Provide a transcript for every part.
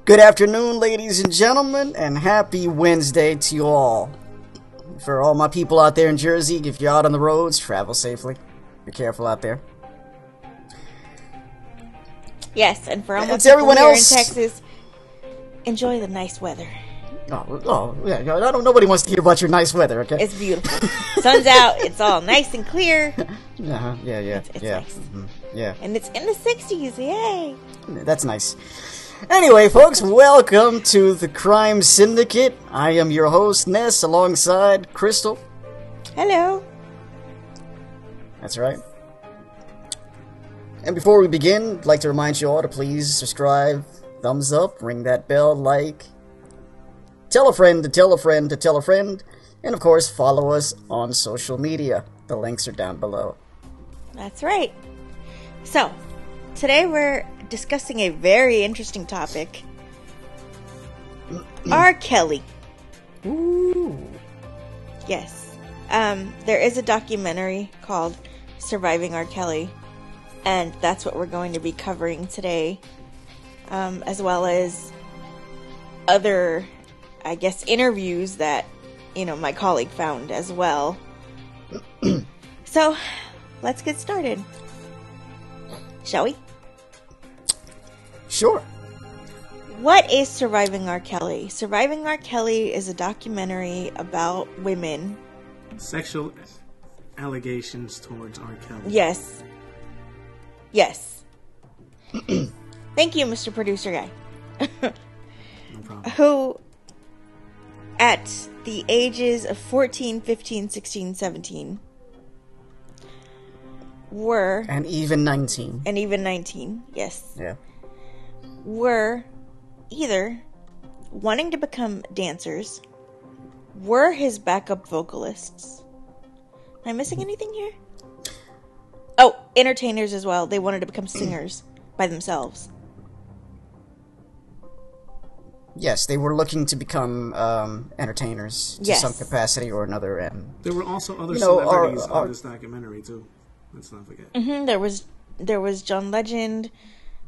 Good afternoon, ladies and gentlemen, and happy Wednesday to you all. For all my people out there in Jersey, if you're out on the roads, travel safely. Be careful out there. Yes, and for all my It's people everyone here else. in Texas, enjoy the nice weather. Yeah, nobody wants to hear about your nice weather, okay? It's beautiful. Sun's out, it's all nice and clear. Yeah. It's nice. Yeah. And it's in the 60s, yay! That's nice. Anyway, folks, welcome to the Crime Syndicate. I am your host, Ness, alongside Crystal. Hello. That's right. And before we begin, I'd like to remind you all to please subscribe, thumbs up, ring that bell, like, tell a friend to tell a friend to tell a friend, and of course, follow us on social media. The links are down below. That's right. So, today we're discussing a very interesting topic. R. Kelly. Ooh. Yes. There is a documentary called Surviving R. Kelly, and that's what we're going to be covering today, as well as other, I guess, interviews that, my colleague found as well. So, let's get started. Shall we? Sure. What is Surviving R. Kelly? Surviving R. Kelly is a documentary about women. Sexual allegations towards R. Kelly. Yes. Thank you, Mr. Producer Guy. No problem. Who, at the ages of 14, 15, 16, 17, were... And even 19. And even 19, yes. Yeah. Were either wanting to become dancers, were his backup vocalists. Am I missing anything here? Oh, entertainers as well. They wanted to become singers by themselves. Yes, they were looking to become entertainers to Yes. some capacity or another. And There were also other You know, celebrities our- on this documentary too. Let's not forget. There was John Legend.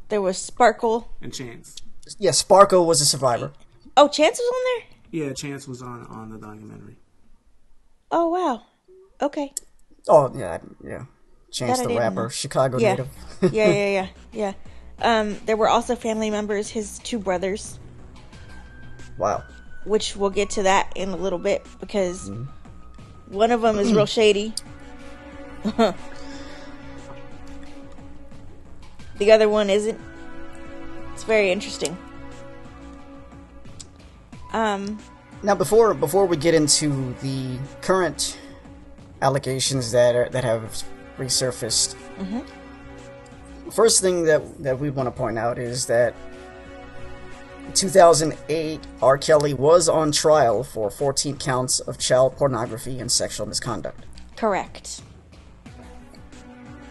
There was Sparkle. And Chance. yeah, Sparko was a survivor. Oh, Chance was on there? Yeah, Chance was on the documentary. Oh, wow. Okay. Oh, yeah. Chance That I the didn't rapper, know. Chicago Yeah. native. Yeah. There were also family members, his two brothers, Wow. which we'll get to that in a little bit because one of them is real shady. The other one isn't. It's very interesting. Now, before we get into the current allegations that have resurfaced, first thing that we want to point out is that in 2008, R. Kelly was on trial for 14 counts of child pornography and sexual misconduct, Correct.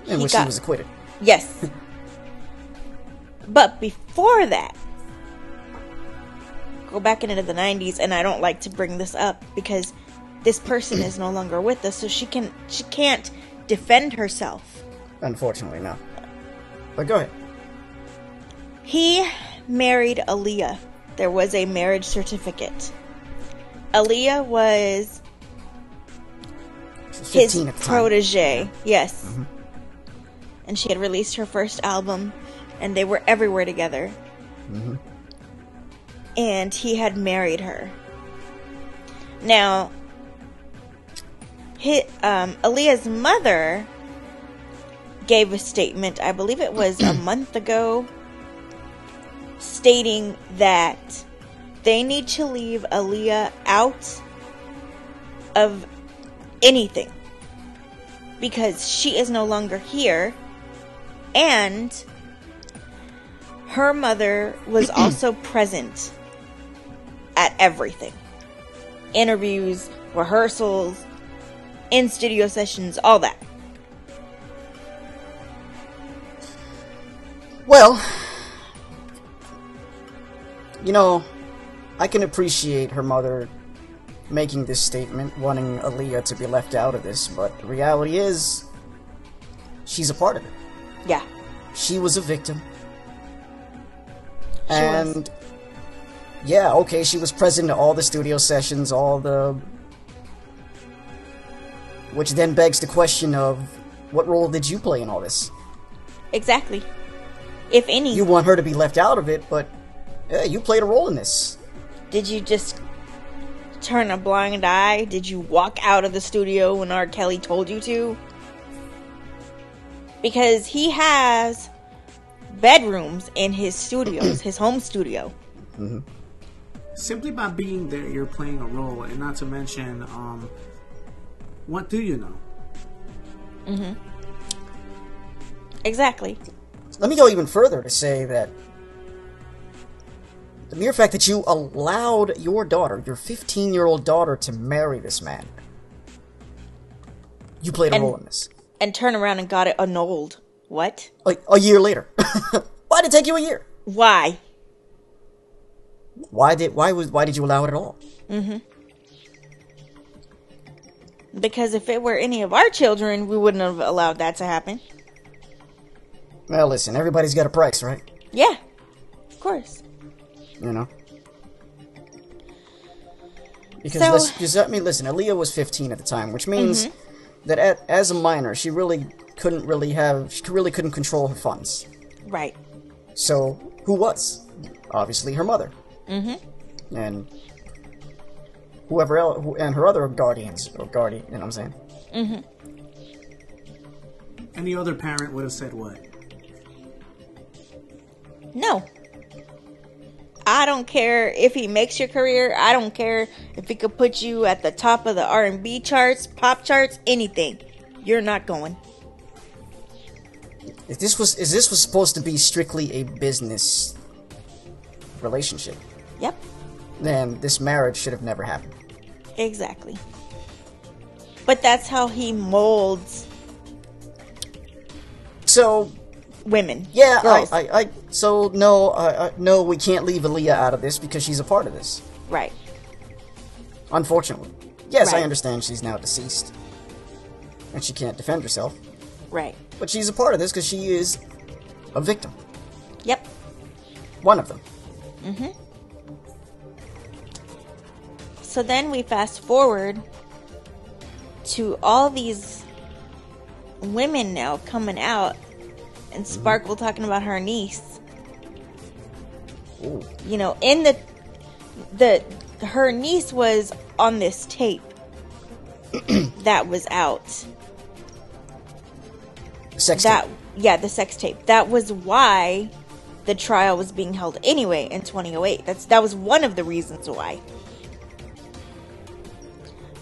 in which he was acquitted. Yes. But before that, go back into the 90s, and I don't like to bring this up because this person is no longer with us, so she can't defend herself. Unfortunately, no. But go ahead. He married Aaliyah. There was a marriage certificate. Aaliyah was 15 his at the time. protege. Yes. And she had released her first album, and they were everywhere together. And he had married her. Now, Aaliyah's mother gave a statement, I believe it was a month ago, stating that they need to leave Aaliyah out of anything because she is no longer here, and her mother was also present at everything. Interviews, rehearsals, in-studio sessions, all that. Well, I can appreciate her mother making this statement, wanting Aaliyah to be left out of this, but the reality is, she's a part of it. Yeah. She was a victim. She was. And yeah, okay, she was present at all the studio sessions, which then begs the question of, what role did you play in all this? Exactly. If any. You want her to be left out of it, but yeah, you played a role in this. Did you just turn a blind eye? Did you walk out of the studio when R. Kelly told you to? Because he has bedrooms in his studios, his home studio. Mm-hmm. Simply by being there, you're playing a role, and not to mention, what do you know? Mm-hmm. Exactly. Let me go even further to say that the mere fact that you allowed your daughter, your 15-year-old daughter, to marry this man, you played a role in this. And turn around and got it annulled. What? A year later. Why did it take you a year? Why? Why did you allow it at all? Mm-hmm. Because if it were any of our children, we wouldn't have allowed that to happen. Well, listen, everybody's got a price, right? Yeah, of course. You know? Because, listen, Aaliyah was 15 at the time, which means that as a minor, she really couldn't control her funds. Right. So, who was? Obviously, her mother. Mm-hmm. And whoever else, and her other guardians, you know what I'm saying? Mm-hmm. Any other parent would have said what? No. I don't care if he makes your career. I don't care if he could put you at the top of the R&B charts, pop charts, anything. You're not going. If this was supposed to be strictly a business relationship, yep, then this marriage should have never happened. Exactly. But that's how he molds. So, women. Yeah, girls. No, we can't leave Aaliyah out of this because she's a part of this. Right. Unfortunately. Yes, right. I understand she's now deceased. And she can't defend herself. Right. But she's a part of this because she is a victim. Yep. One of them. Mm-hmm. So then we fast forward to all these women now coming out, and Sparkle talking about her niece. Ooh. You know, in her niece was on this tape that was out. Sex tape. Yeah, the sex tape. That was why the trial was being held anyway in 2008. That was one of the reasons why.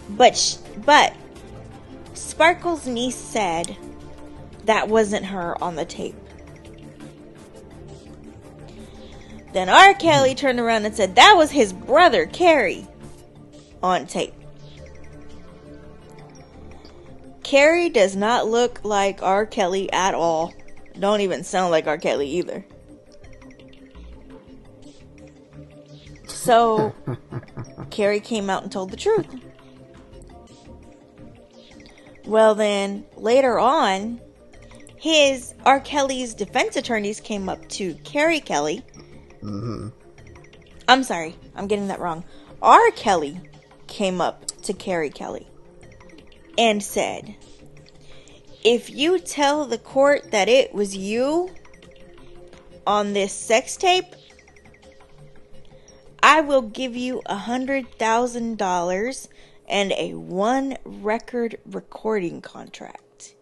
But Sparkle's niece said that wasn't her on the tape. Then R. Kelly turned around and said that was his brother, Carrie, on tape. Carrie does not look like R. Kelly at all. Don't even sound like R. Kelly either. So, Carrie came out and told the truth. Well then, later on, R. Kelly's defense attorneys came up to Carrie Kelly. Mm-hmm. I'm sorry, I'm getting that wrong. R. Kelly came up to Carrie Kelly and said, if you tell the court that it was you on this sex tape, I will give you $100,000 and a 1 record recording contract.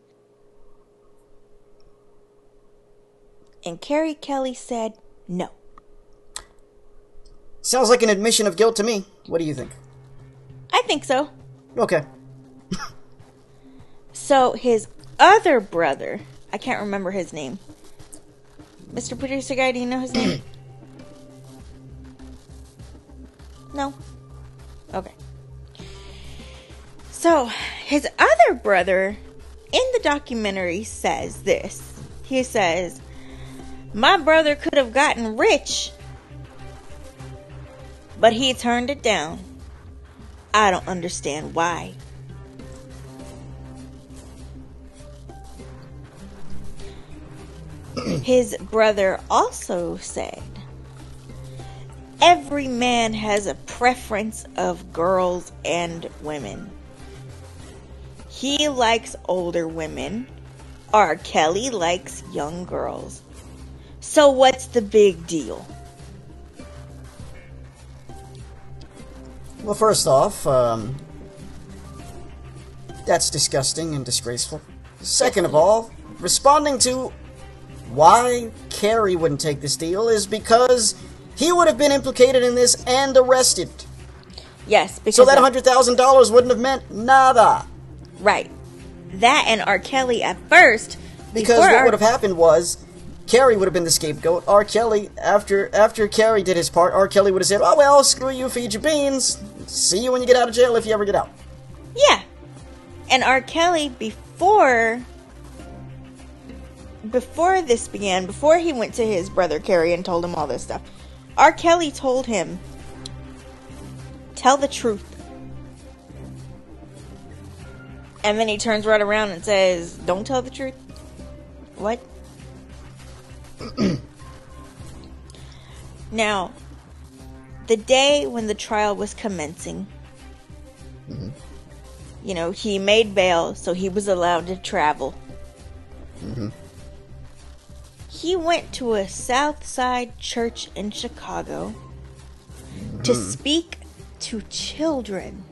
And Carrie Kelly said no. Sounds like an admission of guilt to me. What do you think? I think so. Okay. So his other brother, I can't remember his name. Mr. Producer Guy, do you know his name? No? Okay. So, his other brother in the documentary says this. He says, my brother could have gotten rich, but he turned it down. I don't understand why. His brother also said every man has a preference of girls and women. He likes older women. R. Kelly likes young girls. So what's the big deal? Well, first off, that's disgusting and disgraceful. Second of all, responding to why Carrie wouldn't take this deal is because he would have been implicated in this and arrested. Yes, because so that $100,000 wouldn't have meant nada. Right. That and R. Kelly at first. Because what would have happened was Carrie would have been the scapegoat. R. Kelly, after Carrie did his part, R. Kelly would have said, "Oh well, screw you, feed your beans. See you when you get out of jail if you ever get out." Yeah. And R. Kelly, before this began, before he went to his brother Carrie and told him all this stuff, R. Kelly told him, "Tell the truth." And then he turns right around and says, "Don't tell the truth." What? Now, the day when the trial was commencing, you know, he made bail, so he was allowed to travel. He went to a South Side church in Chicago to speak to children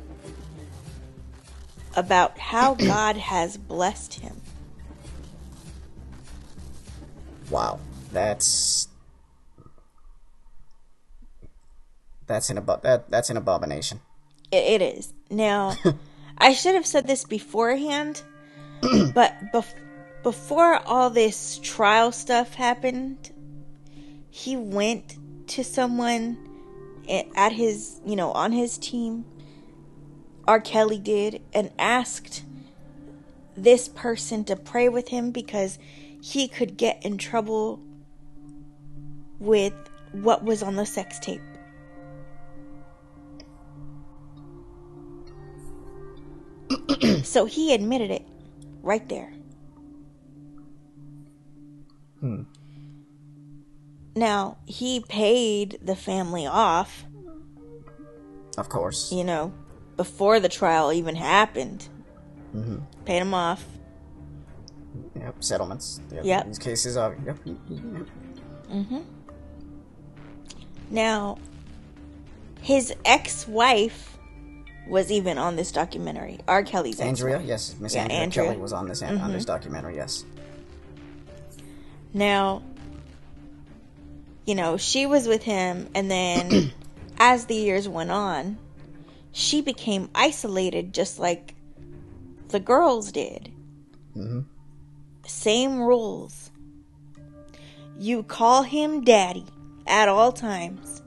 about how God has blessed him. Wow, that's an abomination. It is. Now, I should have said this beforehand, but before all this trial stuff happened, he went to someone at his, on his team, R. Kelly did, and asked this person to pray with him because he could get in trouble with what was on the sex tape. So he admitted it right there. Now, he paid the family off. Of course. Before the trial even happened. Paid him off. Yep, settlements. Yep. These cases are... Yep. Now, his ex-wife was even on this documentary. R. Kelly's Andrea, ex-wife. yes. Miss Andrea Kelly was on this documentary, yes. Now, she was with him, and then as the years went on, she became isolated just like the girls did. Same rules. You call him daddy at all times.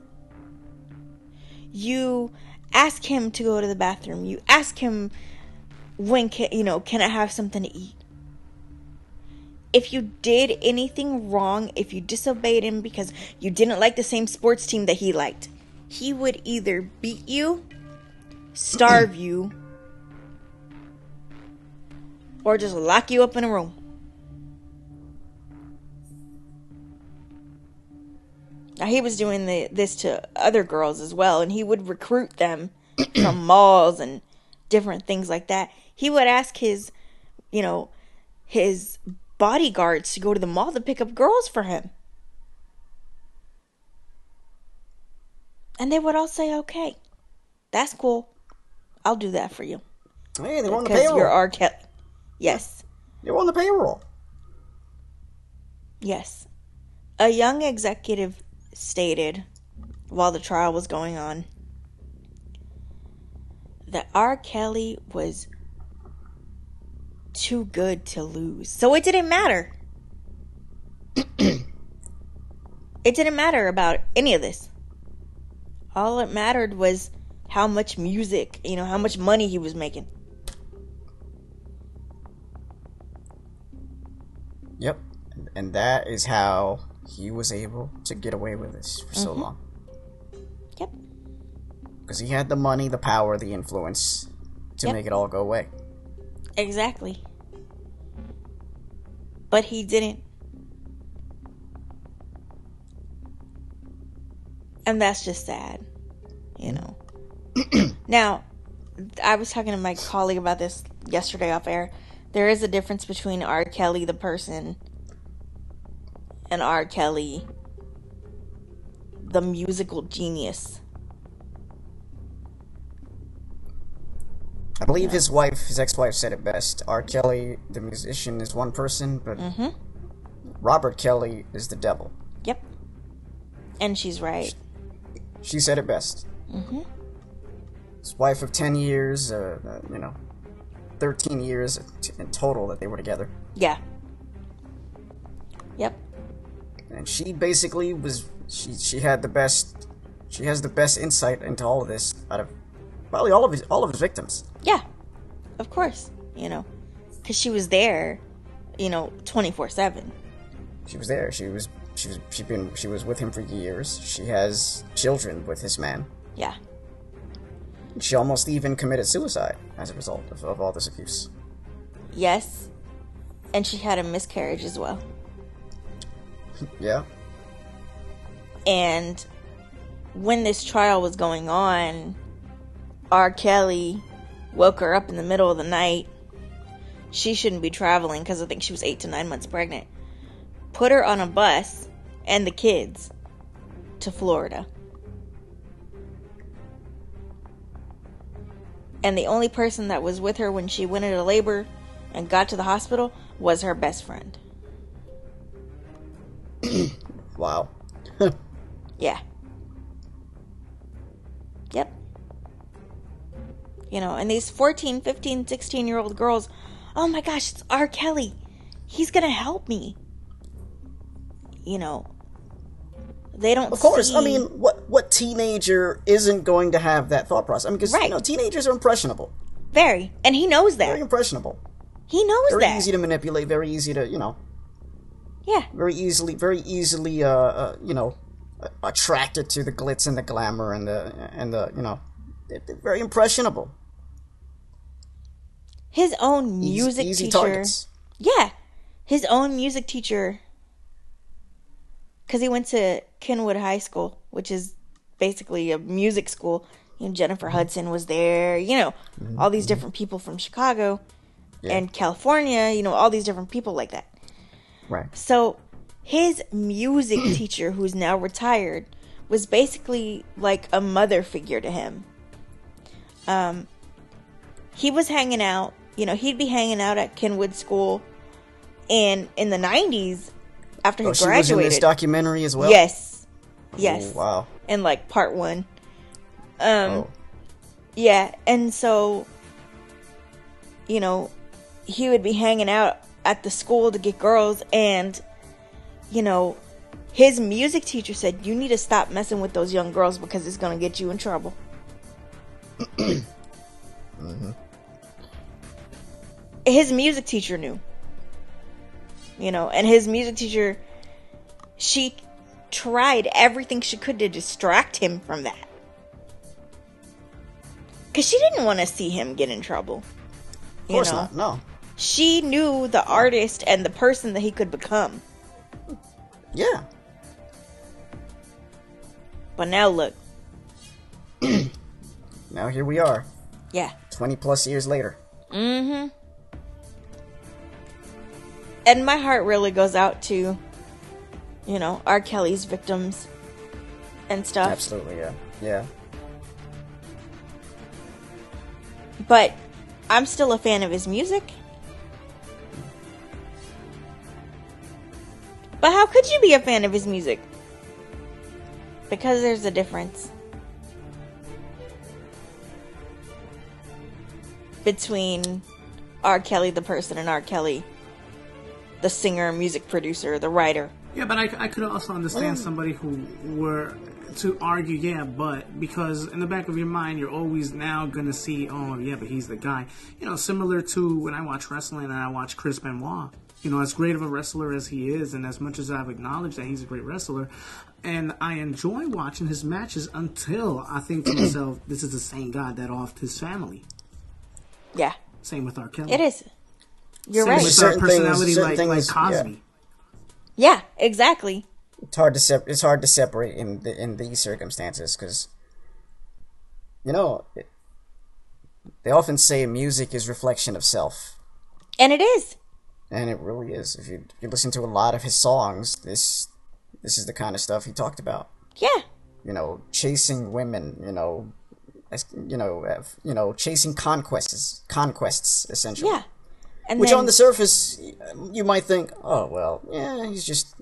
You ask him to go to the bathroom. You ask him when can I have something to eat? If you did anything wrong, if you disobeyed him because you didn't like the same sports team that he liked, he would either beat you, starve you, or just lock you up in a room. Now, he was doing this to other girls as well, and he would recruit them from malls and different things like that. He would ask his bodyguards to go to the mall to pick up girls for him. And they would all say, "Okay, that's cool. I'll do that for you." Hey, they're on the payroll. Because you're R. Kelly. Yes. You're on the payroll. Yes. A young executive stated, while the trial was going on, that R. Kelly was too good to lose. So it didn't matter. It didn't matter about any of this. All it mattered was how much music, how much money he was making. Yep. And that is how he was able to get away with this for so long. Yep. Because he had the money, the power, the influence to make it all go away. Exactly. But he didn't. And that's just sad, you know. Now, I was talking to my colleague about this yesterday off air. There is a difference between R. Kelly, the person, and R. Kelly, the musical genius. I believe his ex-wife said it best. R. Kelly, the musician, is one person, but Robert Kelly is the devil. Yep. And she's right. She said it best. His wife of 10 years, 13 years in total that they were together. Yeah. Yep. And she basically she had the best, she has the best insight into all of this out of probably all of his victims. Yeah. Of course, you know. Because she was there, 24/7. She was there. She was with him for years. She has children with this man. Yeah. She almost even committed suicide as a result of all this abuse. Yes. And she had a miscarriage as well. Yeah. And when this trial was going on, R. Kelly woke her up in the middle of the night. She shouldn't be traveling because I think she was 8 to 9 months pregnant. Put her on a bus and the kids to Florida. And the only person that was with her when she went into labor and got to the hospital was her best friend. Wow. Yeah. Yep. And these 14, 15, 16-year-old girls, oh my gosh, it's R. Kelly. He's gonna help me. They don't. Of course, see... I mean, what teenager isn't going to have that thought process? I mean, because teenagers are impressionable. Very, and he knows that. Very impressionable. He knows very that. Very easy to manipulate. Very easy to, Yeah. Very easily, attracted to the glitz and the glamour and the very impressionable. His own music easy teacher. Targets. Yeah, his own music teacher. Because he went to Kenwood High School, which is basically a music school. Jennifer Hudson was there. All these different people from Chicago and California. All these different people like that. Right. So his music teacher, who's now retired, was basically like a mother figure to him. He was hanging out. He'd be hanging out at Kenwood School, and in the 90s. After he graduated. She was in this documentary as well? Yes. Oh, wow. In part 1. Yeah, and so, he would be hanging out at the school to get girls, and, his music teacher said, you need to stop messing with those young girls because it's going to get you in trouble. His music teacher knew. And his music teacher, she tried everything she could to distract him from that. Because she didn't want to see him get in trouble. Of course not, no. She knew the artist and the person that he could become. Yeah. But now look. Now here we are. Yeah. 20 plus years later. Mm-hmm. And my heart really goes out to, R. Kelly's victims and stuff. Absolutely, yeah. Yeah. But I'm still a fan of his music. But how could you be a fan of his music? Because there's a difference between R. Kelly the person and R. Kelly the singer, music producer, the writer. Yeah, but I could also understand somebody who were to argue, but because in the back of your mind, you're always now going to see, but he's the guy. Similar to when I watch wrestling and I watch Chris Benoit. As great of a wrestler as he is, and as much as I've acknowledged that he's a great wrestler, and I enjoy watching his matches until I think to myself, this is the same guy that offed his family. Yeah. Same with R. Kelly. It is. You're Same right. with certain personality like Cosby. Yeah, exactly. it's hard to separate in these circumstances because you know they often say music is reflection of self, And it is. and it really is. If you listen to a lot of his songs, this is the kind of stuff he talked about. Yeah. You know, chasing women. Chasing conquests essentially. Yeah. And Which then, on the surface, you might think, oh well, yeah, he's just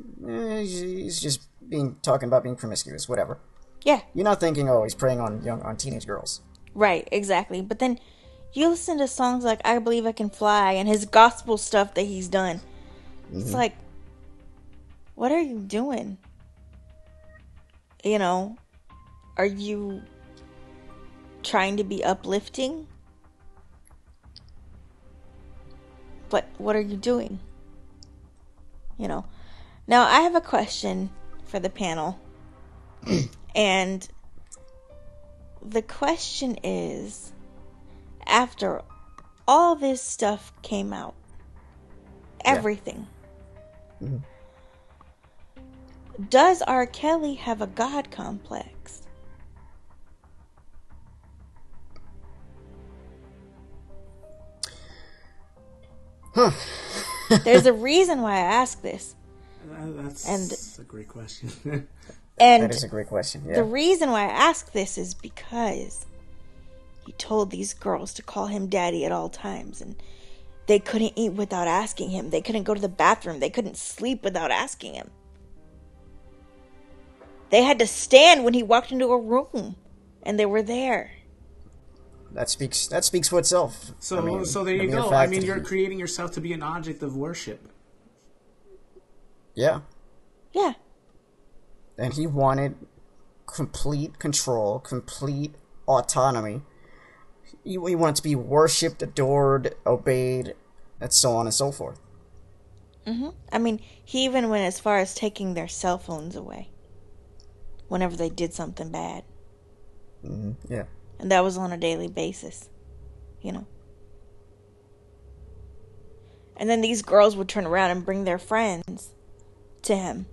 talking about being promiscuous, whatever. yeah, You're not thinking, oh, he's preying on teenage girls. right, exactly. But then you listen to songs like I Believe I Can Fly and his gospel stuff that he's done. It's like, what are you doing? You know, are you trying to be uplifting? But what are you doing? You know. Now, I have a question for the panel. And the question is, after all this stuff came out, everything, does R. Kelly have a God complex? There's a reason why I ask this. That's a great question. And That is a great question. Yeah. the reason why I ask this is because he told these girls to call him daddy at all times, and they couldn't eat without asking him. They couldn't go to the bathroom. They couldn't sleep without asking him. They had to stand when he walked into a room, and they were there. That speaks for itself. So I mean, so there you the mere go. fact I mean, that you're he- creating yourself to be an object of worship. Yeah. Yeah. And he wanted complete control, complete autonomy. He wanted to be worshipped, adored, obeyed, and so on and so forth. I mean, he even went as far as taking their cell phones away whenever they did something bad. Yeah. And that was on a daily basis, you know. And then these girls would turn around and bring their friends to him.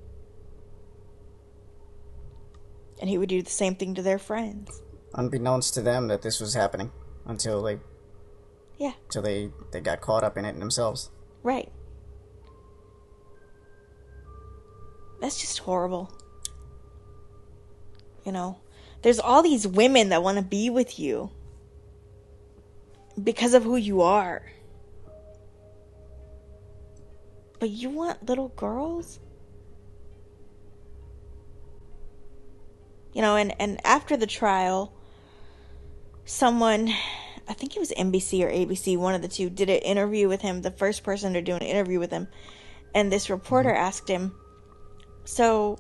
And he would do the same thing to their friends. Unbeknownst to them that this was happening until they got caught up in it themselves. Right. That's just horrible. You know, there's all these women that want to be with you because of who you are. But you want little girls? You know, and after the trial, someone, I think it was NBC or ABC, one of the two, did an interview with him, the first person to do an interview with him. And this reporter asked him, so,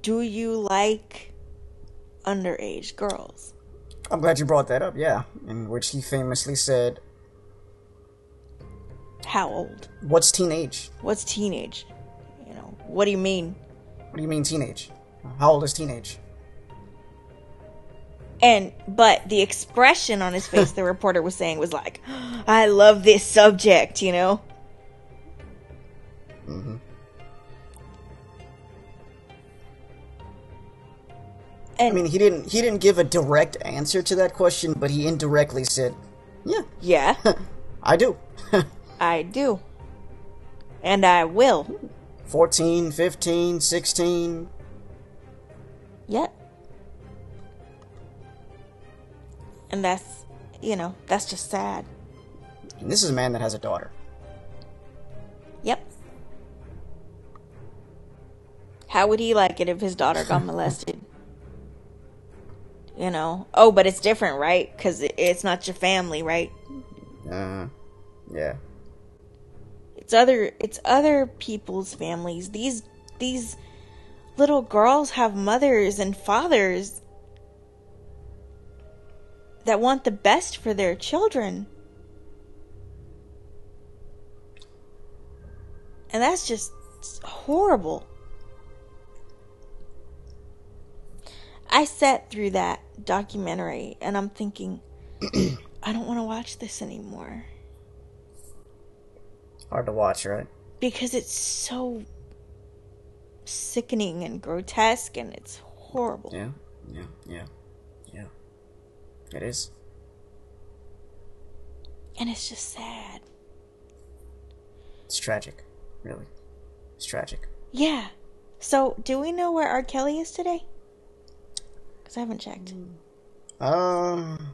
do you like underage girls? I'm glad you brought that up, yeah. In which he famously said, How old? what's teenage? What's teenage? You know, what do you mean? What do you mean teenage? How old is teenage? But the expression on his face, the reporter was saying, was like, I love this subject, you know? Mm-hmm. And I mean, he didn't give a direct answer to that question, but he indirectly said, yeah, yeah, I do. I do. And I will. 14, 15, 16. Yep. And that's, you know, that's just sad. And this is a man that has a daughter. Yep. How would he like it if his daughter got molested? You know? Oh, but it's different, right? Because it's not your family, right? Yeah. It's other people's families. These little girls have mothers and fathers that want the best for their children. And that's just horrible. I sat through that documentary and I'm thinking, I don't want to watch this anymore. Hard to watch, right? Because it's so sickening and grotesque, and it's horrible. Yeah. It is. And it's just sad. It's tragic. Really. It's tragic. Yeah. So, do we know where R. Kelly is today? Because I haven't checked.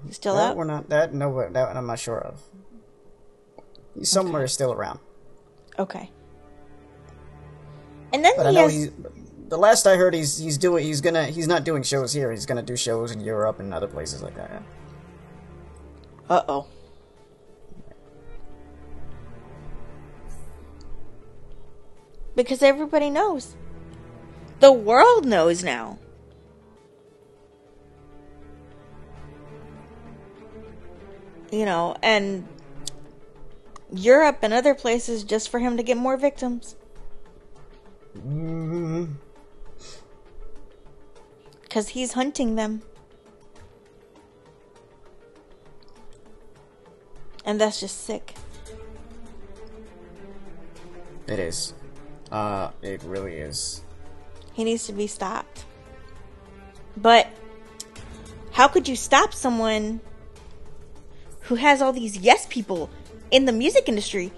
He's still out? We're not that. No, that I'm not sure of. He's somewhere still around. Okay. And then But I know the last I heard, he's not doing shows here. He's gonna do shows in Europe and other places like that. Uh-oh. Because everybody knows. The world knows now. You know, and Europe and other places just for him to get more victims. Because he's hunting them. And that's just sick. It is. It really is. He needs to be stopped. But how could you stop someone who has all these yes people in the music industry?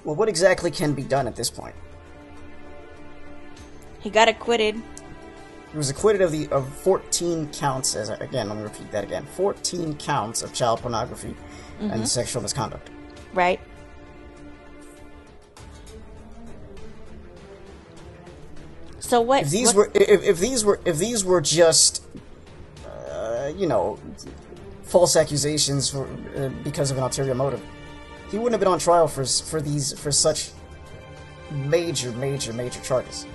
Well, what exactly can be done at this point? He got acquitted. He was acquitted of 14 counts, again, let me repeat that again. 14 counts of child pornography and sexual misconduct. Right. So what? If these were just, false accusations because of an ulterior motive, he wouldn't have been on trial for such major charges.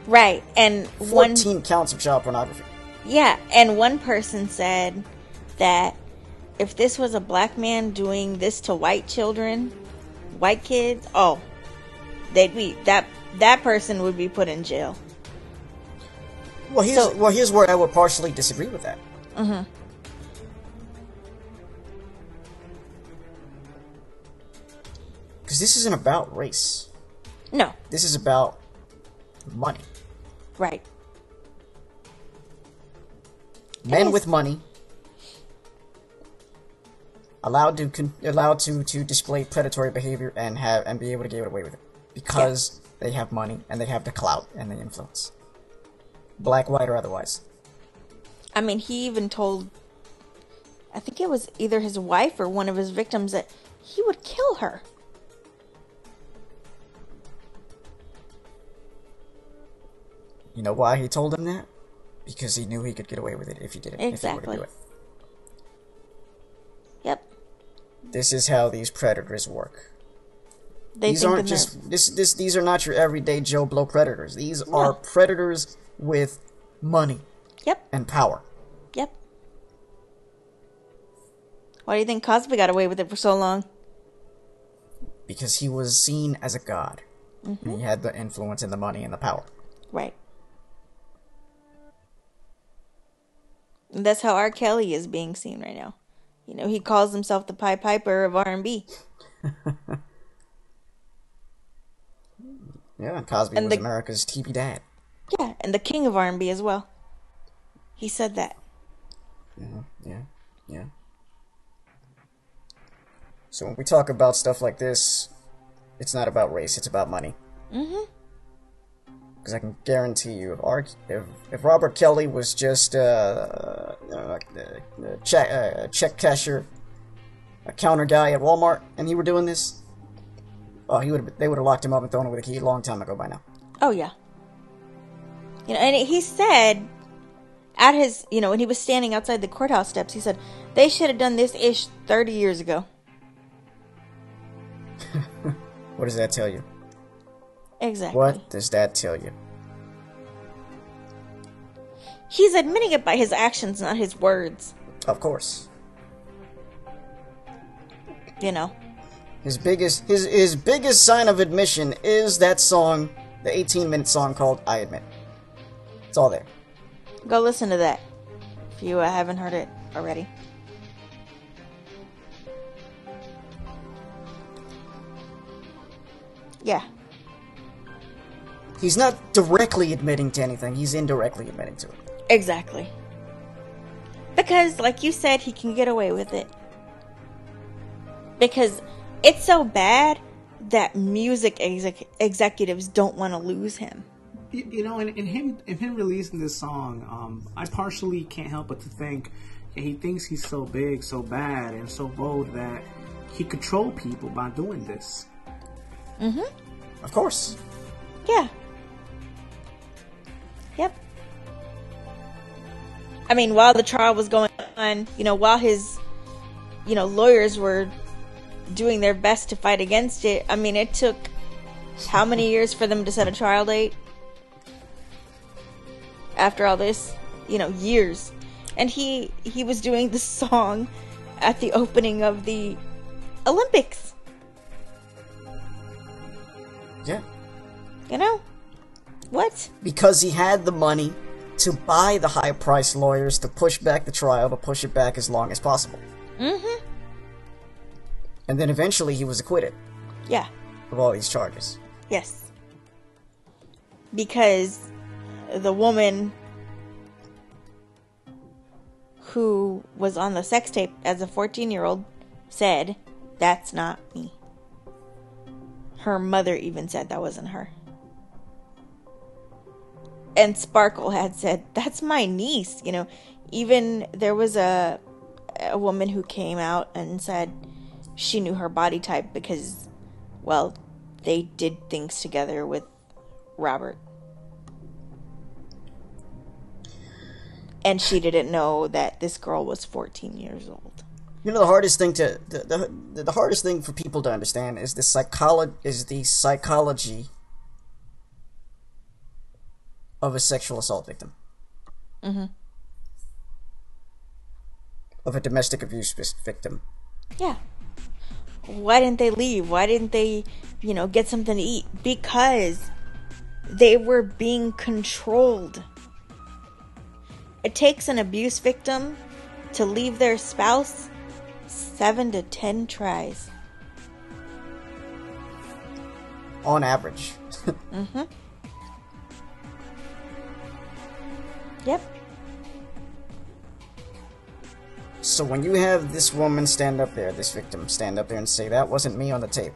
Right, and 14 counts of child pornography. Yeah, and one person said that if this was a black man doing this to white children, white kids, that person would be put in jail. Well, here's where I would partially disagree with that. Mm-hmm. Because this isn't about race. No. This is about money. Right. Men with money allowed to display predatory behavior and be able to get away with it because they have money and they have the clout and the influence, black, white, or otherwise. I mean, he even told, I think it was either his wife or one of his victims, that he would kill her. You know why he told him that? Because he knew he could get away with it if he did it. Exactly. If he were to do it. Yep. This is how these predators work. These are not your everyday Joe Blow predators. These are predators with money. Yep. And power. Yep. Why do you think Cosby got away with it for so long? Because he was seen as a god. Mm-hmm. And he had the influence and the money and the power. Right. And that's how R. Kelly is being seen right now. You know, he calls himself the Pied Piper of R&B. Yeah, Cosby was America's TV dad. Yeah, and the king of R&B as well. He said that. Yeah. So when we talk about stuff like this, it's not about race, it's about money. Mm-hmm. Because I can guarantee you, if Robert Kelly was just a check cashier, a counter guy at Walmart, and he were doing this, they would have locked him up and thrown away the key a long time ago by now. Oh yeah. You know, and he said at his, when he was standing outside the courthouse steps, he said they should have done this ish 30 years ago. What does that tell you? Exactly. What does that tell you? He's admitting it by his actions, not his words. Of course. You know. His biggest sign of admission is that song, the 18-minute song called I Admit. It's all there. Go listen to that if you haven't heard it already. Yeah. He's not directly admitting to anything, he's indirectly admitting to it. Exactly. Because, like you said, he can get away with it. Because it's so bad that music executives don't want to lose him. You know, in him releasing this song, I partially can't help but to think he thinks he's so big, so bad, and so bold that he controlled people by doing this. Of course. Yeah. Yep. I mean, while the trial was going on, while his, lawyers were doing their best to fight against it, I mean, it took how many years for them to set a trial date? After all this, years. And he was doing the song at the opening of the Olympics. Yeah. What? Because he had the money to buy the high-priced lawyers to push back the trial, to push it back as long as possible. And then eventually he was acquitted. Yeah. Of all these charges. Yes. Because the woman who was on the sex tape as a 14-year-old said, "That's not me." Her mother even said that wasn't her. And Sparkle had said, "That's my niece." Even there was a woman who came out and said she knew her body type because, well, they did things together with Robert. And she didn't know that this girl was 14 years old. The hardest thing the hardest thing for people to understand is the psychology of a sexual assault victim. Of a domestic abuse victim. Yeah. Why didn't they leave? Why didn't they, get something to eat? Because they were being controlled. It takes an abuse victim to leave their spouse 7 to 10 tries. On average. Yep. So when you have this woman stand up there, this victim stand up there and say, "That wasn't me on the tape,"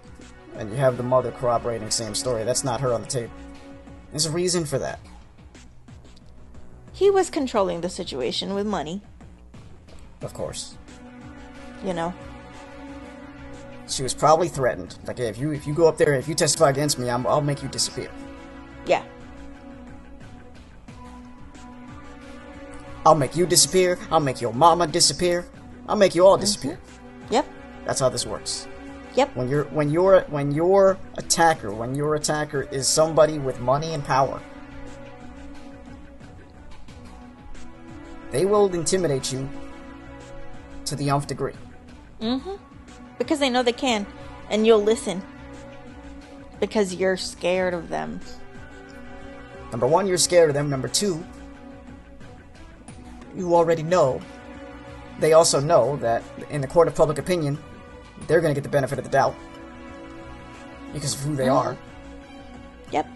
and you have the mother corroborating same story, that's not her on the tape, there's a reason for that. He was controlling the situation with money. Of course. She was probably threatened. Like, hey, if you go up there, if you testify against me, I'll make you disappear. Yeah. I'll make you disappear. I'll make your mama disappear. I'll make you all disappear. Yep. That's how this works. Yep. When your attacker is somebody with money and power, they will intimidate you to the nth degree. Because they know they can, and you'll listen. Because you're scared of them. Number one, you're scared of them. Number two, you already know. They also know that in the court of public opinion, they're going to get the benefit of the doubt. Because of who they are. Yep.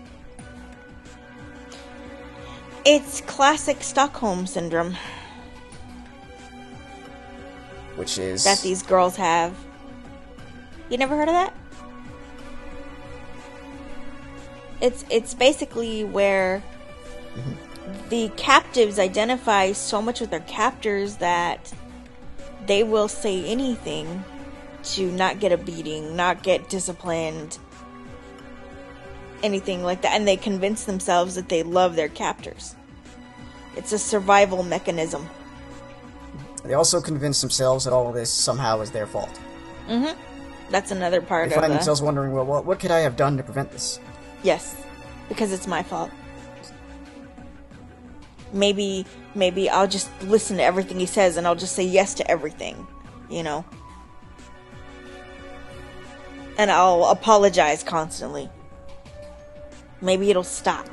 It's classic Stockholm Syndrome. Which is... that these girls have. You never heard of that? It's basically where the captives identify so much with their captors that they will say anything to not get a beating, not get disciplined, anything like that. And they convince themselves that they love their captors. It's a survival mechanism. They also convince themselves that all of this somehow is their fault. That's another part of it. They find themselves wondering, well, what could I have done to prevent this? Yes, because it's my fault. Maybe I'll just listen to everything he says and I'll just say yes to everything, And I'll apologize constantly. Maybe it'll stop.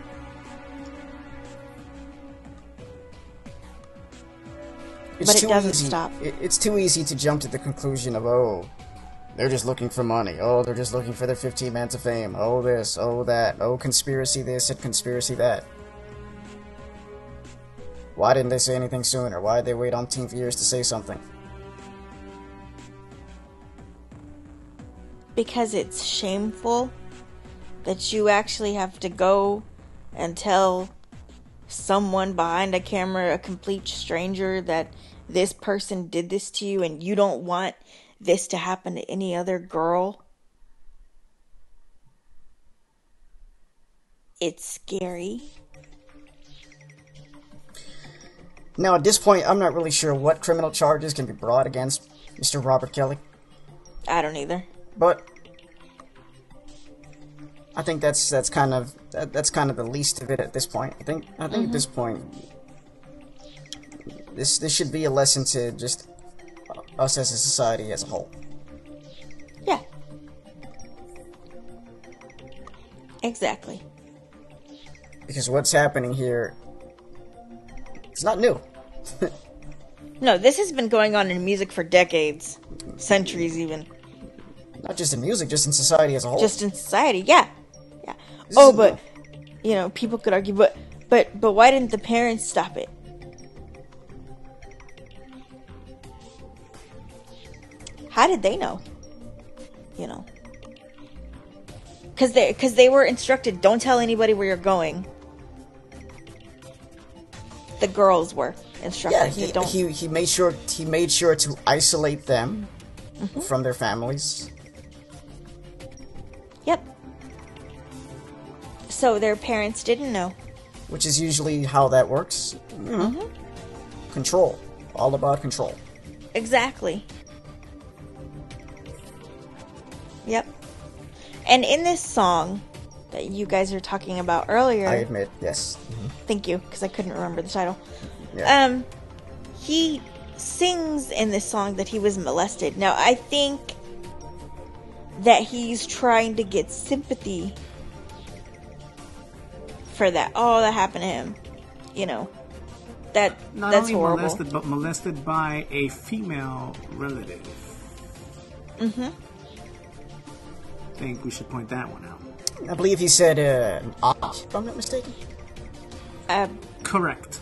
But it doesn't stop. It's too easy to jump to the conclusion of, they're just looking for money. Oh, they're just looking for their 15 minutes of fame. Oh, this, oh, that. Oh, conspiracy this and conspiracy that. Why didn't they say anything sooner? Why did they wait umpteen years to say something? Because it's shameful that you actually have to go and tell someone behind a camera, a complete stranger, that this person did this to you and you don't want this to happen to any other girl. It's scary. Now, at this point, I'm not really sure what criminal charges can be brought against Mr. Robert Kelly. I don't either. But I think that's kind of the least of it at this point. I think at this point, this should be a lesson to just us as a society as a whole. Yeah. Exactly. Because what's happening here, it's not new. No, this has been going on in music for decades, centuries even. Not just in music, just in society as a whole. Just in society, yeah. Oh, but you know, people could argue, but why didn't the parents stop it? How did they know? You know, because they were instructed, don't tell anybody where you're going. The girls were instructed. Yeah, he made sure to isolate them from their families. Yep. So their parents didn't know. Which is usually how that works. You know, control. All about control. Exactly. Yep. And in this song that you guys were talking about earlier... I admit, yes. Thank you, because I couldn't remember the title. Yeah. He sings in this song that he was molested. Now, I think that he's trying to get sympathy for that. Oh, that happened to him. You know, that's horrible. Not only molested, but molested by a female relative. I think we should point that one out. I believe he said an aunt, if I'm not mistaken. Correct.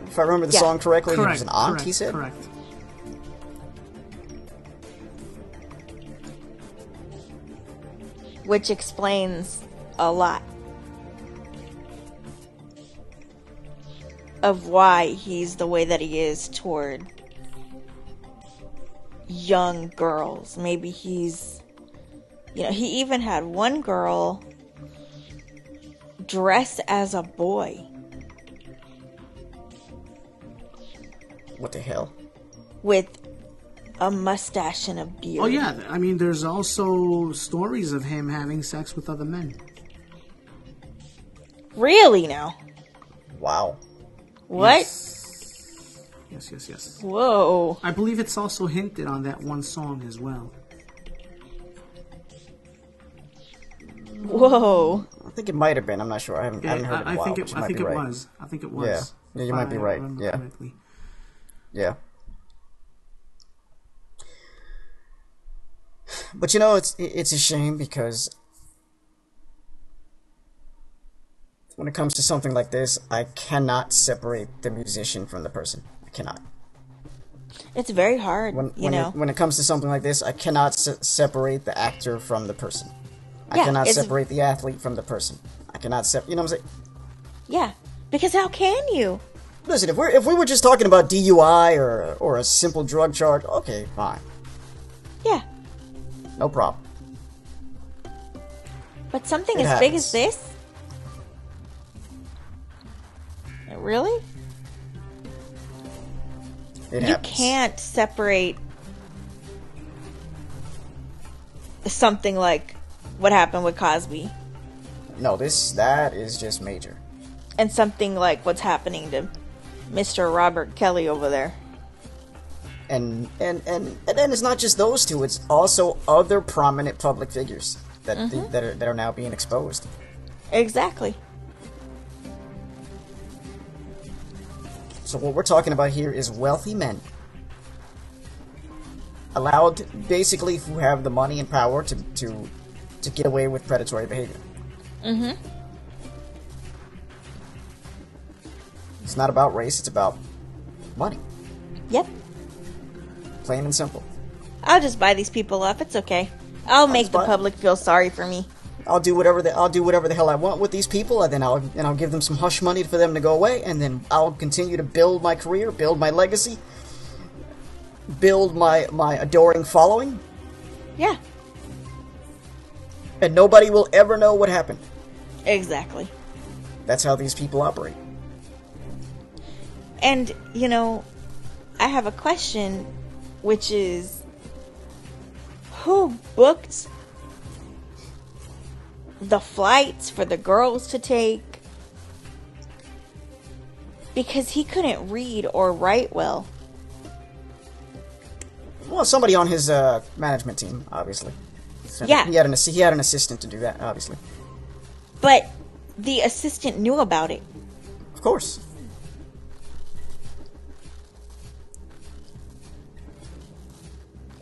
If I remember the song correctly, he was an aunt, he said? Correct. Which explains a lot of why he's the way that he is toward young girls. Maybe he's... You know, he even had one girl dress as a boy. What the hell? With a mustache and a beard. Oh, yeah. I mean, there's also stories of him having sex with other men. Really now? Wow. What? Yes. Whoa. I believe it's also hinted on that one song as well. Whoa. I think it might have been. I'm not sure. I haven't heard it in a while. I think it was. I think it was. Yeah, you might be right. Yeah. Correctly. Yeah. But you know, it's a shame because when it comes to something like this, I cannot separate the musician from the person. I cannot. It's very hard, when it comes to something like this, I cannot separate the actor from the person. I cannot separate the athlete from the person. I cannot you know what I'm saying? Yeah, because how can you? Listen, if we were just talking about DUI or a simple drug charge, okay, fine. Yeah. No problem. But something as big as this? Really? It you happens. Can't separate something like what happened with Cosby. No, that is just major. And something like what's happening to Mr. Robert Kelly over there. And then it's not just those two; it's also other prominent public figures that that are now being exposed. Exactly. So what we're talking about here is wealthy men allowed, basically, who have the money and power to get away with predatory behavior. Mm-hmm. It's not about race, it's about money. Yep. Plain and simple. I'll just buy these people up. It's okay. I'll make the public feel sorry for me. I'll do whatever the hell I want with these people, and then I'll give them some hush money for them to go away, and then I'll continue to build my career, build my legacy, build my adoring following. Yeah. And nobody will ever know what happened. Exactly. That's how these people operate. And, you know, I have a question, which is, who booked the flights for the girls to take? Because he couldn't read or write well. Well, somebody on his management team, obviously. So yeah. He had an assistant to do that, obviously. But the assistant knew about it. Of course.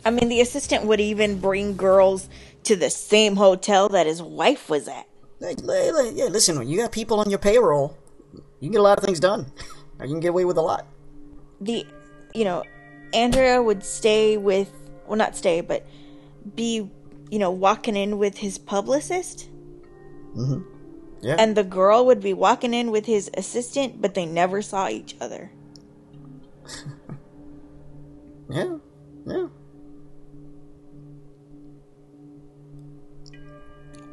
I mean, the assistant would even bring girls to the same hotel that his wife was at. Yeah, listen, when you got people on your payroll, you can get a lot of things done. Or you can get away with a lot. Andrea would stay with, well, not stay, but be, walking in with his publicist. Mm-hmm. Yeah. And the girl would be walking in with his assistant, but they never saw each other. Yeah.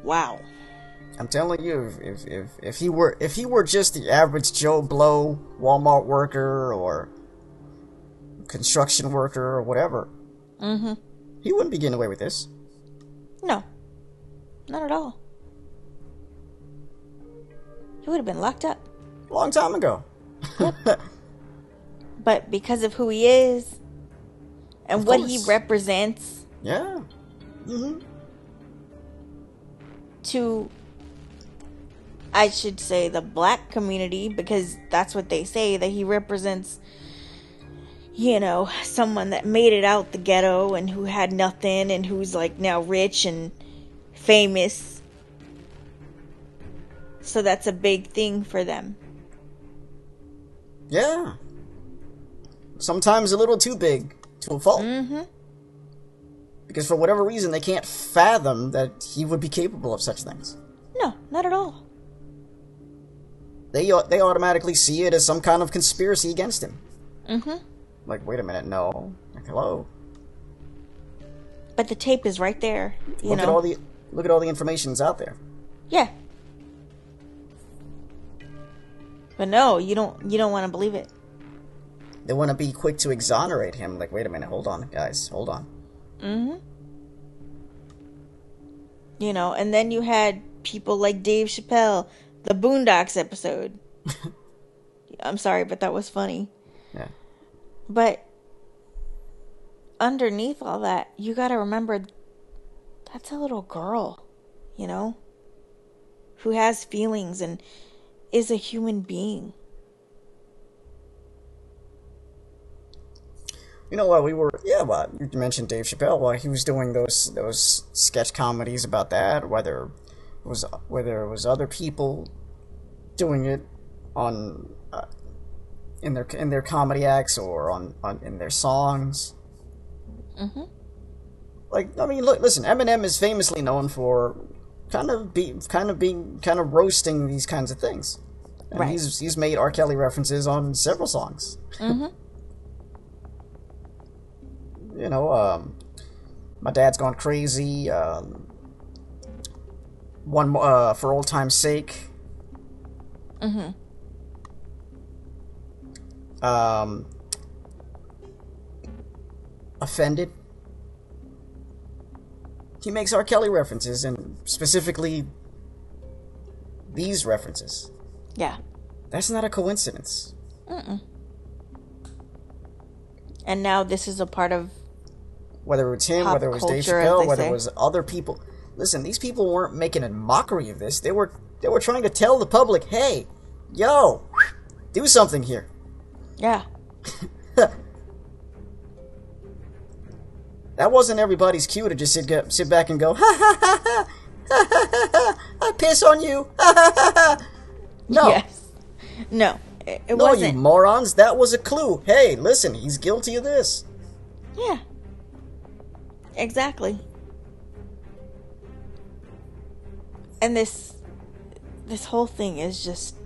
Wow. I'm telling you, if he were just the average Joe Blow Walmart worker or construction worker or whatever, mm-hmm. he wouldn't be getting away with this. No, not at all. He would have been locked up a long time ago. Yep. But because of who he is and what he represents, yeah, mm-hmm. to, I should say, the black community, because that's what they say, that he represents, someone that made it out the ghetto and who had nothing and who's like now rich and famous. So that's a big thing for them. Yeah. Sometimes a little too big to a fault. Mm-hmm. Because for whatever reason, they can't fathom that he would be capable of such things. No, not at all. They automatically see it as some kind of conspiracy against him. Mm-hmm. Like, wait a minute, no. Like, hello. But the tape is right there. Look at all the information's out there. Yeah. But no, you don't want to believe it. They want to be quick to exonerate him. Like, wait a minute, hold on, guys, hold on. Mm-hmm. And then you had people like Dave Chappelle, the Boondocks episode. I'm sorry, but that was funny. Yeah. But underneath all that, you got to remember that's a little girl, who has feelings and is a human being. You know what, you mentioned Dave Chappelle, while he was doing those sketch comedies about that, whether it was other people doing it on in their comedy acts or in their songs. Mm-hmm. Listen, Eminem is famously known for kind of roasting these kinds of things. And right. He's made R. Kelly references on several songs. Mm-hmm. My Dad's Gone Crazy, one more, For Old Time's Sake. Mm-hmm. Offended. He makes R. Kelly references, and specifically these references. Yeah. That's not a coincidence. Mm-mm. And now this is a part of whether it was him, whether it was Dave Chappelle, whether it was other people. Listen, these people weren't making a mockery of this. They were trying to tell the public, hey, yo, do something here. Yeah. that wasn't everybody's cue to just sit back and go, ha ha ha ha, ha ha ha ha, I piss on you, ha ha ha ha. No. Yes. No, it no, wasn't. you morons, that was a clue. Hey, listen, he's guilty of this. Yeah. Exactly. And this whole thing is just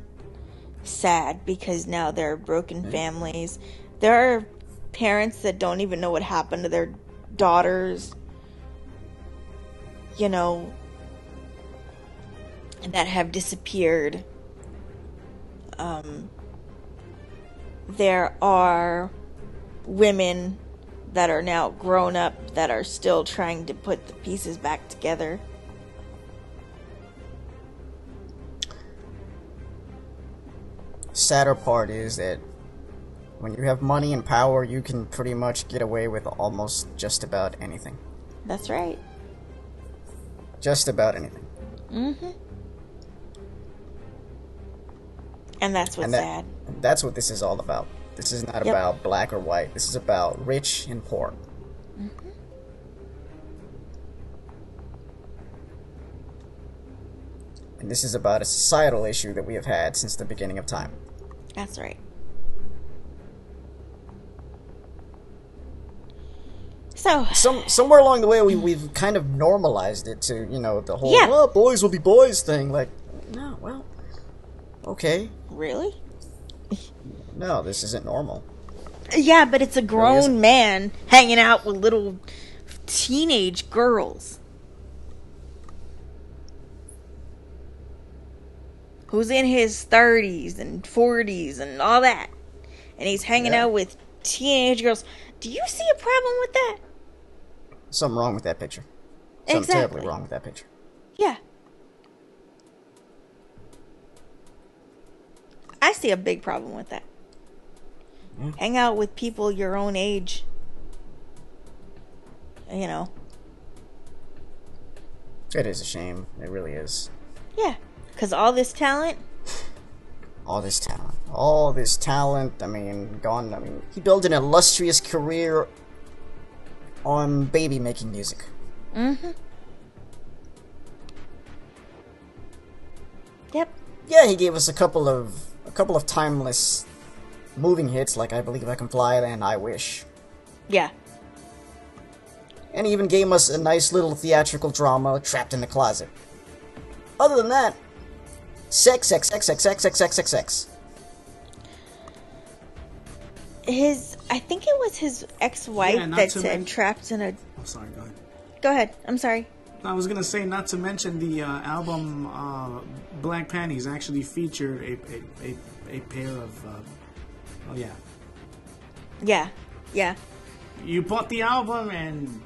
sad because now there are broken families. There are parents that don't even know what happened to their daughters, you know, that have disappeared. There are women that are now grown up that are still trying to put the pieces back together. Sadder part is that when you have money and power, you can pretty much get away with almost just about anything. That's right. Just about anything. Mm-hmm. And that's what's sad. That's what this is all about. This is not about black or white. This is about rich and poor. Mm-hmm. And this is about a societal issue that we have had since the beginning of time. That's right. So somewhere along the way, we've kind of normalized it to, you know, the whole "well, boys will be boys" thing. Like, no, well, okay. Really? No, this isn't normal. Yeah, but it's a grown man hanging out with little teenage girls. Who's in his 30s and 40s and all that. And he's hanging out with teenage girls. Do you see a problem with that? Something wrong with that picture. Something terribly wrong with that picture. Yeah. I see a big problem with that. Hang out with people your own age. You know. It is a shame. It really is. Yeah. Because all this talent. All this talent. I mean, he built an illustrious career on baby making music. Mm-hmm. Yep. Yeah, he gave us a couple of timeless moving hits like I Believe I Can Fly and I Wish. Yeah. And he even gave us a nice little theatrical drama, Trapped in the Closet. Other than that, sex. I think it was his ex-wife that said trapped in a... Oh, sorry, go ahead. Go ahead, I'm sorry. I was going to say, not to mention the album Black Panties actually featured a pair of... oh, yeah. Yeah, yeah. You bought the album and...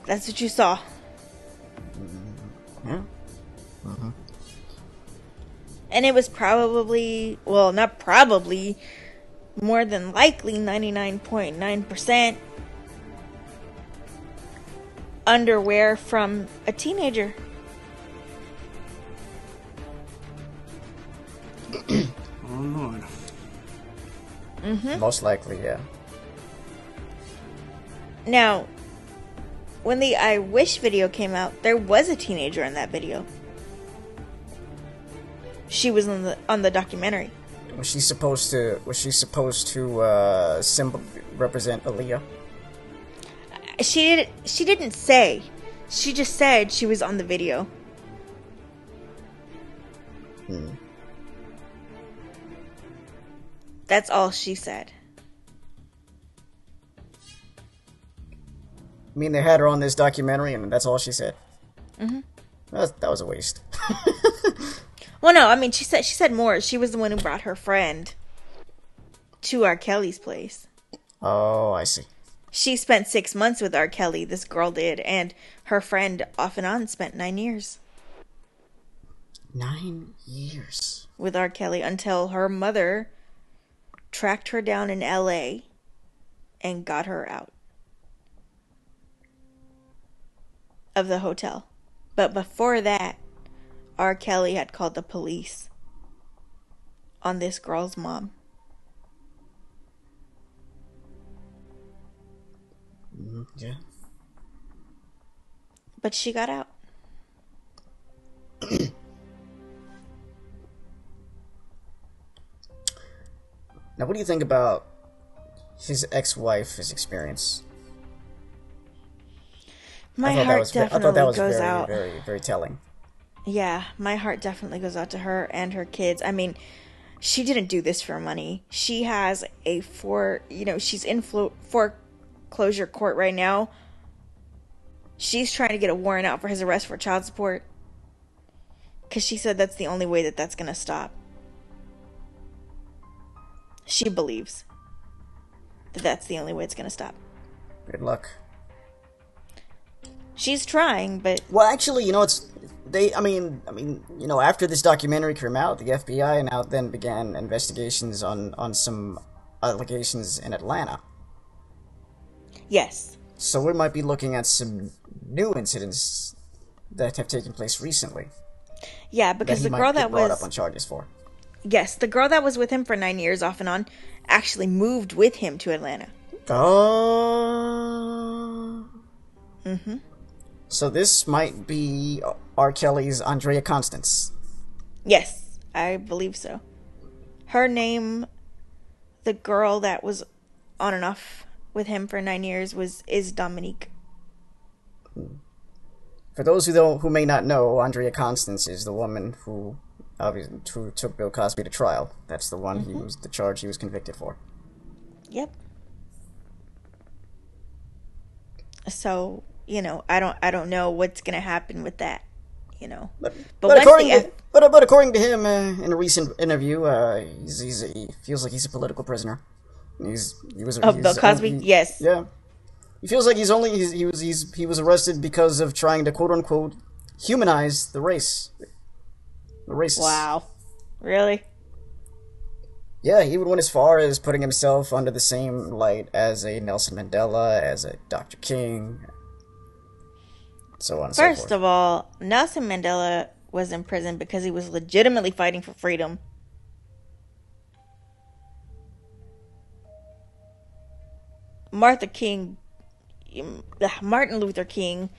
That's what you saw. Yeah. Uh-huh. And it was probably... Well, not probably... More than likely 99.9% underwear from a teenager. Oh, Lord. Mm-hmm. Most likely, yeah. Now, when the I Wish video came out, there was a teenager in that video. She was on the documentary. Was she supposed to represent Aaliyah? She didn't say. She just said she was on the video. That's all she said. I mean, they had her on this documentary, and that's all she said. Mm-hmm. That was a waste. Well, no, I mean, she said more. She was the one who brought her friend to R. Kelly's place. Oh, I see. She spent 6 months with R. Kelly, this girl did, and her friend off and on spent 9 years. 9 years? With R. Kelly until her mother tracked her down in L.A. and got her out of the hotel. But before that, R. Kelly had called the police on this girl's mom. Yeah. But she got out. Now, what do you think about his ex-wife's experience? My heart I thought that definitely was goes very, out. very, very telling. Yeah, my heart definitely goes out to her and her kids. I mean, she didn't do this for money. She has she's in foreclosure court right now. She's trying to get a warrant out for his arrest for child support. Because she said that's the only way that that's going to stop. She believes that that's the only way it's going to stop. Good luck. She's trying, but... Well, actually, after this documentary came out, the FBI now then began investigations on some allegations in Atlanta. Yes. So we might be looking at some new incidents that have taken place recently. Yeah, because the girl that was brought up on charges for. Yes, the girl that was with him for 9 years off and on actually moved with him to Atlanta. Mm-hmm. So this might be R. Kelly's Andrea Constance. Yes, I believe so. Her name, the girl that was on and off with him for 9 years, is Dominique. For those who may not know, Andrea Constance is the woman who took Bill Cosby to trial. That's the one the charge he was convicted for. Yep. So, I don't know what's gonna happen with that, But according to him, in a recent interview, he feels like he's a political prisoner. Bill Cosby. Yes. Yeah. He feels like he was arrested because of trying to quote unquote humanize the race. The racists. Wow. Really? Yeah, he would went as far as putting himself under the same light as a Nelson Mandela, as a Dr. King, so on and so forth. First of all, Nelson Mandela was in prison because he was legitimately fighting for freedom. Martin Luther King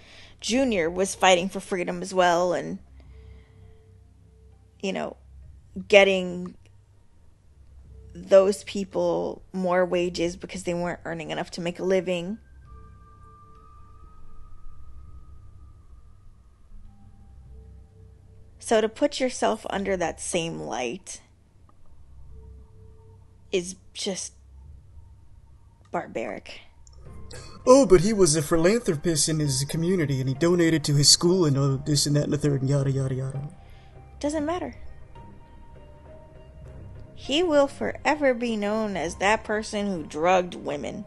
Jr. was fighting for freedom as well, and getting those people more wages because they weren't earning enough to make a living. So to put yourself under that same light is just barbaric. Oh, but he was a philanthropist in his community, and he donated to his school, and all this and that and the third, and yada yada yada. Doesn't matter. He will forever be known as that person who drugged women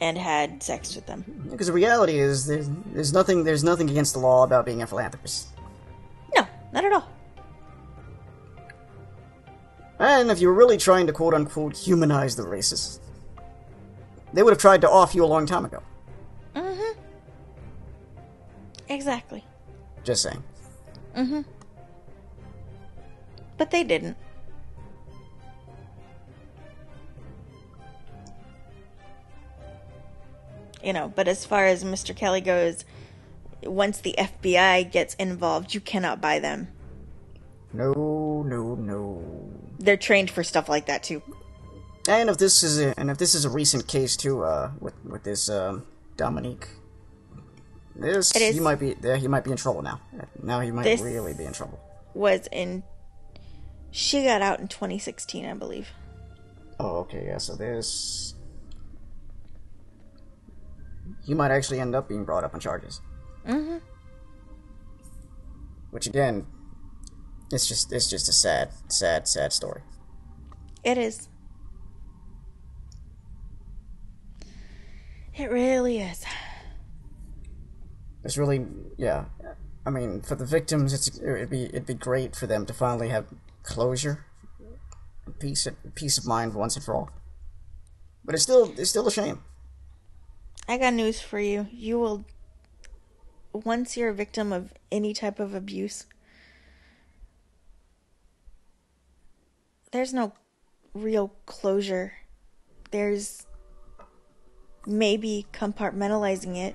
and had sex with them. Because the reality is, there's nothing against the law about being a philanthropist. No, not at all. And if you were really trying to quote unquote humanize the racists, they would have tried to off you a long time ago. Mm-hmm. Exactly. Just saying. Mm-hmm. But they didn't. But as far as Mr. Kelly goes, once the FBI gets involved, you cannot buy them. No. They're trained for stuff like that too. And if this is a recent case too, with this Dominique, he might be in trouble now. Now he might really be in trouble. She got out in 2016, I believe. Oh, okay, yeah. So he might actually end up being brought up on charges. Mm-hmm. Which again, it's just a sad story. It is. It really is. It's really, yeah. I mean, for the victims, it'd be great for them to finally have closure, peace of mind once and for all. But it's still a shame. I got news for you. You will, once you're a victim of any type of abuse, there's no real closure. There's maybe compartmentalizing it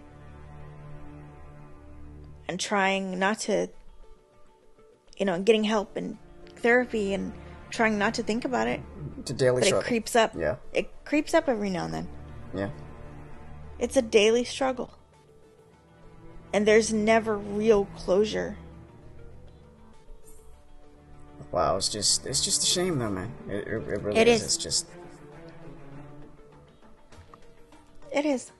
and trying not to, and getting help and therapy and trying not to think about it. It's a daily struggle. It creeps up. Yeah. It creeps up every now and then. Yeah. It's a daily struggle. And there's never real closure. Wow, it's just a shame though, man. It really It is. It's just... It is.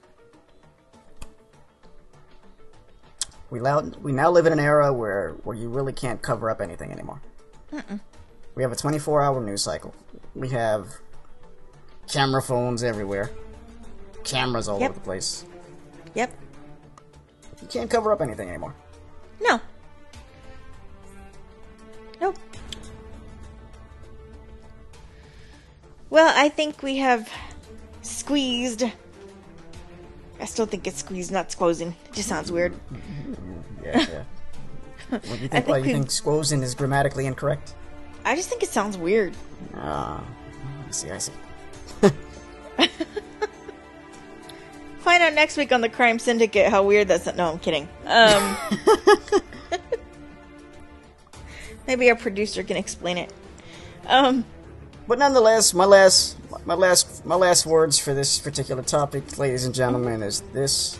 We now live in an era where you really can't cover up anything anymore. We have a 24-hour news cycle. We have camera phones everywhere. Cameras all over the place. Yep. You can't cover up anything anymore. No. Nope. Well, I think we have squeezed. I still think it's squeezed, not squozing. It just sounds weird. Yeah. What do you think? You think squozing is grammatically incorrect? I just think it sounds weird. I see. Find out next week on the Crime Syndicate how weird that's. No, I'm kidding. Maybe our producer can explain it. But nonetheless, my last words for this particular topic, ladies and gentlemen, is this: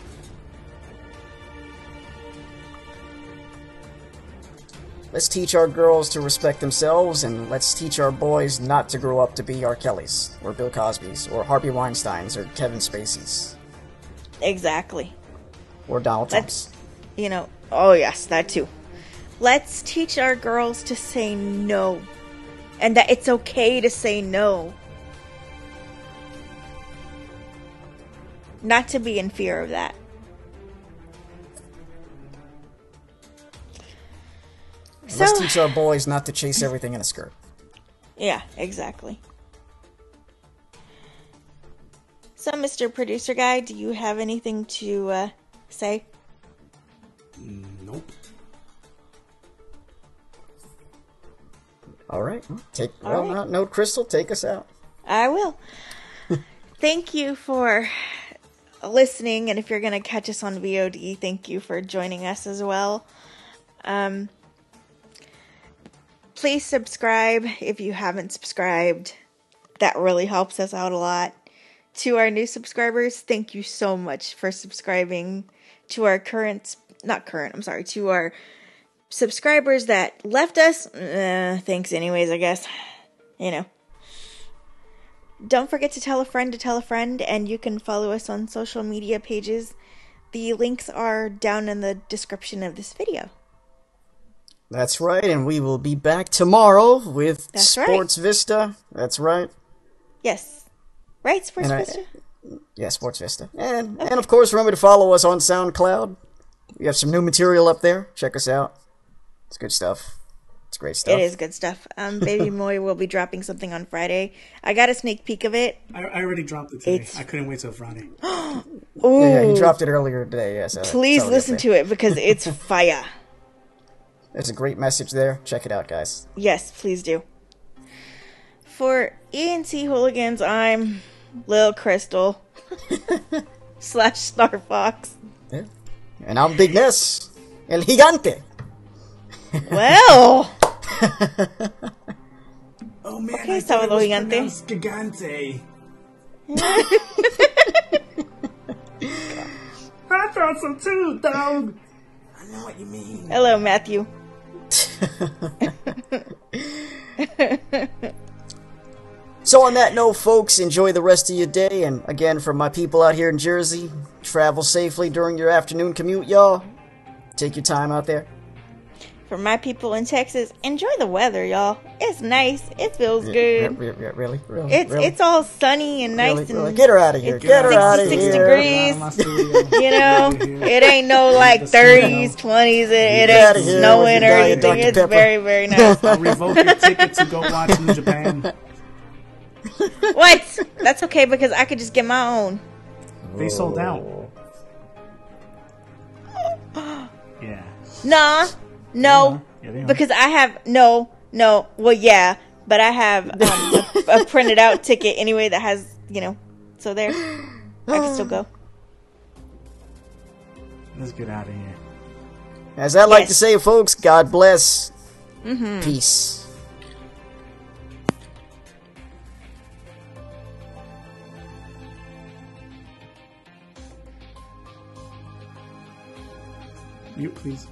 let's teach our girls to respect themselves, and let's teach our boys not to grow up to be R. Kellys, or Bill Cosby's, or Harvey Weinstein's, or Kevin Spacey's. Exactly. Or Donald Trump's. Oh yes, that too. Let's teach our girls to say no. And that it's okay to say no. Not to be in fear of that. Let's teach our boys not to chase everything in a skirt. Yeah, exactly. So, Mr. Producer Guy, do you have anything to say? Nope. All right. No, Crystal, take us out. I will. Thank you for listening, and if you're going to catch us on VOD, thank you for joining us as well. Please subscribe if you haven't subscribed. That really helps us out a lot. To our new subscribers, thank you so much for subscribing. To our to our subscribers that left us, thanks anyways, I guess. Don't forget to tell a friend, and you can follow us on social media pages. The links are down in the description of this video. That's right, and we will be back tomorrow with Sports Vista. That's right. Yes. Right, Sports Vista? Yeah, Sports Vista. And of course, remember to follow us on SoundCloud. We have some new material up there. Check us out. It's good stuff. It's great stuff. It is good stuff. Baby Moy will be dropping something on Friday. I got a sneak peek of it. I already dropped it today. I couldn't wait till Friday. Yeah, he dropped it earlier today. Yeah, so please listen to it because it's fire. There's a great message there. Check it out, guys. Yes, please do. For ENT Hooligans, I'm Lil Crystal / Star Fox. Yeah. And I'm Big Ness, El Gigante. Well. Oh man, okay, I thought it was Gigante. Gigante. I thought so too, dog. I know what you mean. Hello, Matthew. So on that note, folks, enjoy the rest of your day. And again, for my people out here in Jersey, travel safely during your afternoon commute, y'all. Take your time out there. For my people in Texas, enjoy the weather, y'all. It's nice. It feels good. Really? It's all sunny and nice and get her out of here. Get her out of here. 66 degrees. It ain't no like 30s, 20s. It ain't snowing or anything. It's very, very nice. I'll revoke your ticket to go watch New Japan. What? That's okay because I could just get my own. They sold out. Yeah. Nah. No, because I have well, yeah, but I have a printed out ticket anyway that has, so there. I can still go. Let's get out of here. As I like to Yes. say, folks, God bless. Peace. Mute, please.